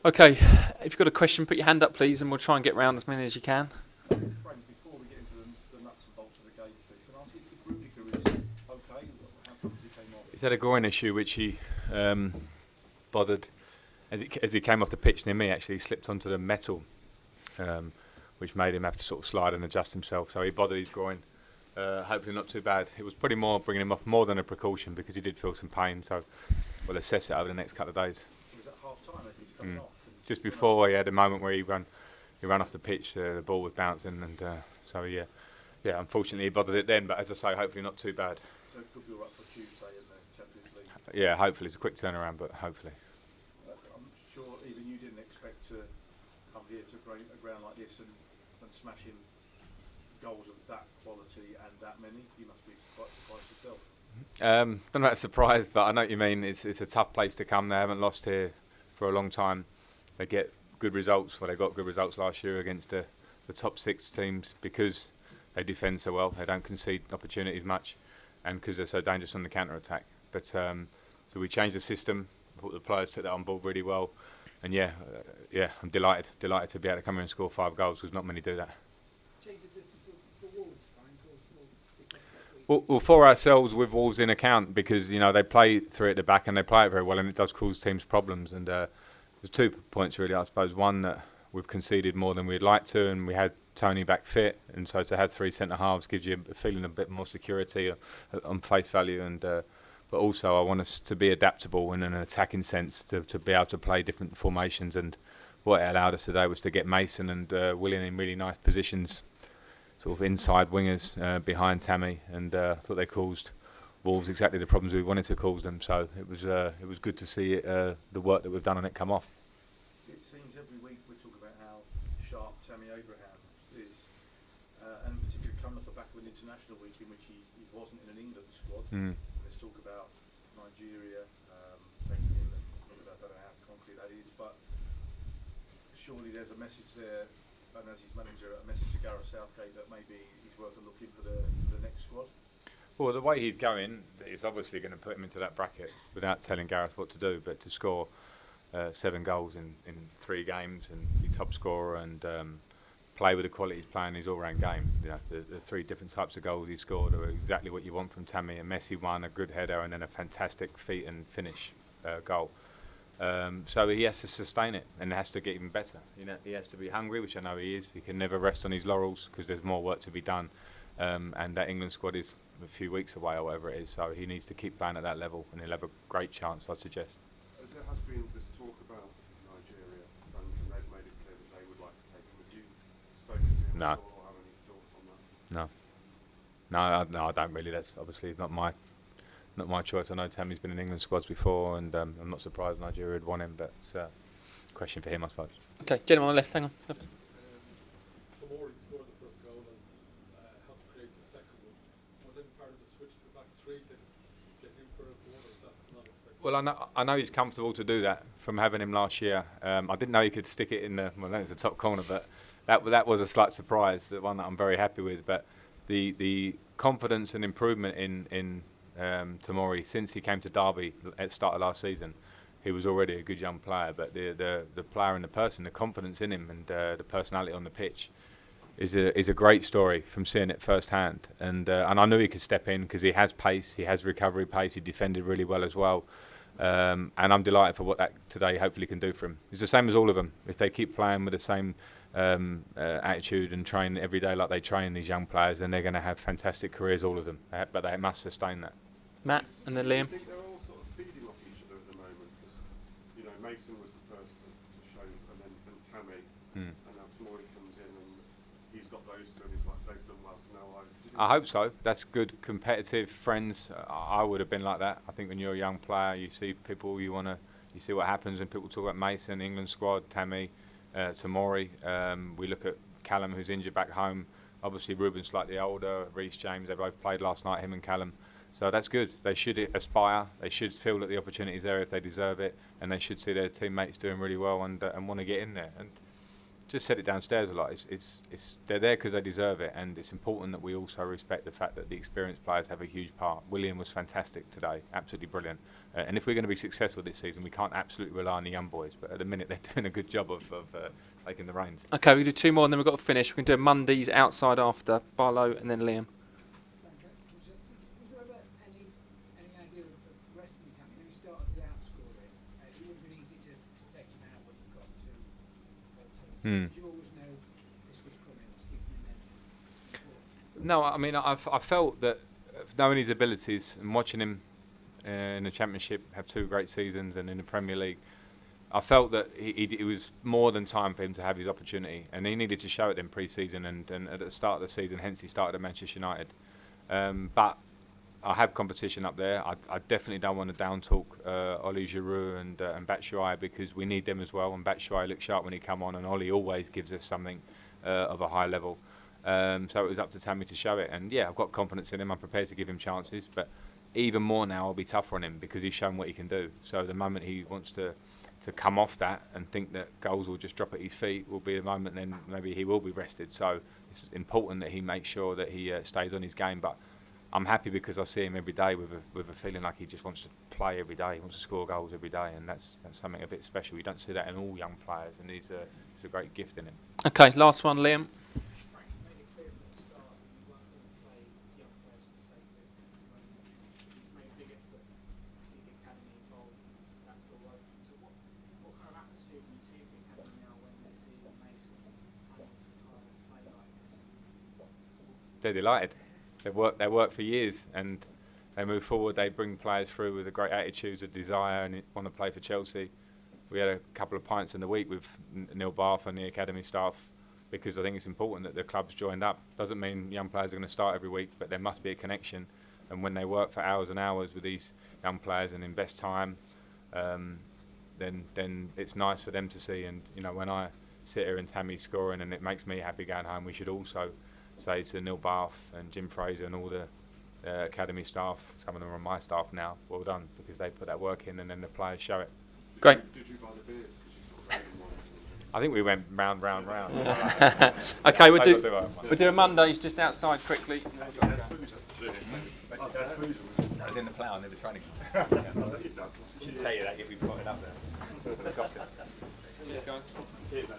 Okay, if you've got a question, put your hand up, please, and we'll try and get round as many as you can. Frank, before we get into the nuts and bolts of the game, please, can I ask if Rudiger is okay? How come he came off? He's had a groin issue which he bothered as he came off the pitch near me. Actually, he slipped onto the metal, which made him have to sort of slide and adjust himself. So he bothered his groin. Hopefully not too bad. It was pretty more bringing him off more than a precaution because he did feel some pain. So we'll assess it over the next couple of days. Was that half time as he was coming off? Just before he had a moment where he ran off the pitch. The ball was bouncing, and so yeah. Unfortunately, he bothered it then. But as I say, hopefully not too bad. So it could be all right for Tuesday in the Champions League. Yeah, hopefully it's a quick turnaround, but hopefully. I'm sure even you didn't expect to come here to a ground like this and smash in goals of that quality and that many. You must be quite surprised yourself. Don't know about surprised, but I know what you mean. It's a tough place to come. They haven't lost here for a long time. They get good results. Well, they got good results last year against the top 6 teams because they defend so well. They don't concede opportunities much, and because they're so dangerous on the counter-attack. But so we changed the system. I thought the players took that on board really well, and I'm delighted to be able to come here and score 5 goals because not many do that. Change the system for Wolves, Frank, Well, for ourselves with Wolves in account, because they play 3 at the back and they play it very well, and it does cause teams problems. And there's 2 points really, I suppose. One, that we've conceded more than we'd like to, and we had Tony back fit, and so to have 3 centre halves gives you a feeling a bit more security on face value. And but also I want us to be adaptable in an attacking sense, to be able to play different formations. And what it allowed us today was to get Mason and Willian in really nice positions, sort of inside wingers behind Tammy, and I thought they caused Wolves exactly the problems we wanted to cause them. So it was good to see the work that we've done on it come off. It seems every week we talk about how sharp Tammy Abraham is, and particularly coming off the back of an international week in which he wasn't in an England squad. There's talk about Nigeria taking him, and I don't know how concrete that is, but surely there's a message there, and as his manager, a message to Gareth Southgate that maybe he's worth a look in for the next squad. Well, the way he's going, it's obviously going to put him into that bracket without telling Gareth what to do. But to score 7 goals in 3 games and be top scorer and play with the quality he's playing his all-round game, the 3 different types of goals he scored are exactly what you want from Tammy. A messy one, a good header, and then a fantastic feet and finish goal. So he has to sustain it, and it has to get even better. He has to be hungry, which I know he is. He can never rest on his laurels because there's more work to be done, and that England squad is a few weeks away or whatever it is. So he needs to keep playing at that level, and he'll have a great chance, I'd suggest. There has been this talk about Nigeria, and they've made it clear that they would like to take him. Have you spoken to him No. at all, or have any thoughts on that? No, I don't really. That's obviously not my choice. I know Tammy's been in England squads before, and I'm not surprised Nigeria would want him, but it's a question for him, I suppose. Okay, gentleman on the left, hang on. Left. Tomori scored the first goal and helped create the second one. Was it part of the switch to the back 3 to get him for a forward, or is that not expected? Well, I know he's comfortable to do that from having him last year. I didn't know he could stick it in the top corner, but that was a slight surprise, the one that I'm very happy with. But the confidence and improvement in Tomori since he came to Derby at the start of last season, he was already a good young player. But the player and the person, the confidence in him, and the personality on the pitch is a great story from seeing it firsthand. And I knew he could step in because he has pace, he has recovery pace, he defended really well as well. And I'm delighted for what that today hopefully can do for him. It's the same as all of them. If they keep playing with the same attitude and train every day like they train, these young players, then they're going to have fantastic careers, all of them. But they must sustain that. Matt, and then Liam. I think they're all sort of feeding off each other at the moment, because Mason was the first to show, and then Tammy, and now Tomori comes in, and he's got those 2, and he's like, they've done well, so now I hope so. That's good, competitive friends. I would have been like that. I think when you're a young player, you see people you see what happens when people talk about Mason, England squad, Tammy, Tomori. We look at Callum, who's injured back home. Obviously, Ruben's slightly older. Reece James, they both played last night, him and Callum. So that's good. They should aspire. They should feel that the opportunity is there if they deserve it, and they should see their teammates doing really well and want to get in there. And just said it downstairs a lot. It's they're there because they deserve it, and it's important that we also respect the fact that the experienced players have a huge part. William was fantastic today, absolutely brilliant. And if we're going to be successful this season, we can't absolutely rely on the young boys. But at the minute, they're doing a good job of taking the reins. Okay, we can do 2 more and then we've got to finish. We can do a Mondays outside after Barlow and then Liam. Was there ever any idea of resting Tammy? When you started the outscoring, it would have been easy to take him out when you got to alternatives. Did you always know this was coming to keep him in there? No, I mean, I felt that knowing his abilities and watching him in the Championship have 2 great seasons and in the Premier League, I felt that it was more than time for him to have his opportunity, and he needed to show it in pre-season and at the start of the season. Hence, he started at Manchester United. But I have competition up there. I definitely don't want to down talk Oli Giroud and Batshuayi, because we need them as well. And Batshuayi looked sharp when he come on, and Oli always gives us something of a high level. So it was up to Tammy to show it. And yeah, I've got confidence in him. I'm prepared to give him chances, but even more now I'll be tougher on him because he's shown what he can do. So the moment he wants to come off that and think that goals will just drop at his feet will be the moment then maybe he will be rested. So it's important that he makes sure that he stays on his game. But I'm happy because I see him every day with a feeling like he just wants to play every day. He wants to score goals every day, and that's something a bit special. You don't see that in all young players, and it's a great gift in him. Okay, last one, Liam. Frank made it clear from the start that you weren't going to play young players for the sake of it. You've made a big effort to keep the academy involved. That door open. So what kind of atmosphere do you see at the academy now when they see Mason, Tammy, play like this? They're delighted. They work for years, and they move forward. They bring players through with a great attitude, a desire, and want to play for Chelsea. We had a couple of pints in the week with Neil Bath and the academy staff, because I think it's important that the club's joined up. Doesn't mean young players are going to start every week, but there must be a connection. And when they work for hours and hours with these young players and invest time, then it's nice for them to see. And you know, when I sit here and Tammy's scoring, and it makes me happy going home, we should also say to Neil Bath and Jim Fraser and all the academy staff, some of them are on my staff now, well done, because they put that work in and then the players show it. Great. Did you buy the beers? Because you sort of really wanted to. I think we went round. Okay, we'll do a Mondays just outside quickly. I was in the plough and they were trying to. Should tell you that if we put it up there. Cheers, guys. Cheers, mate.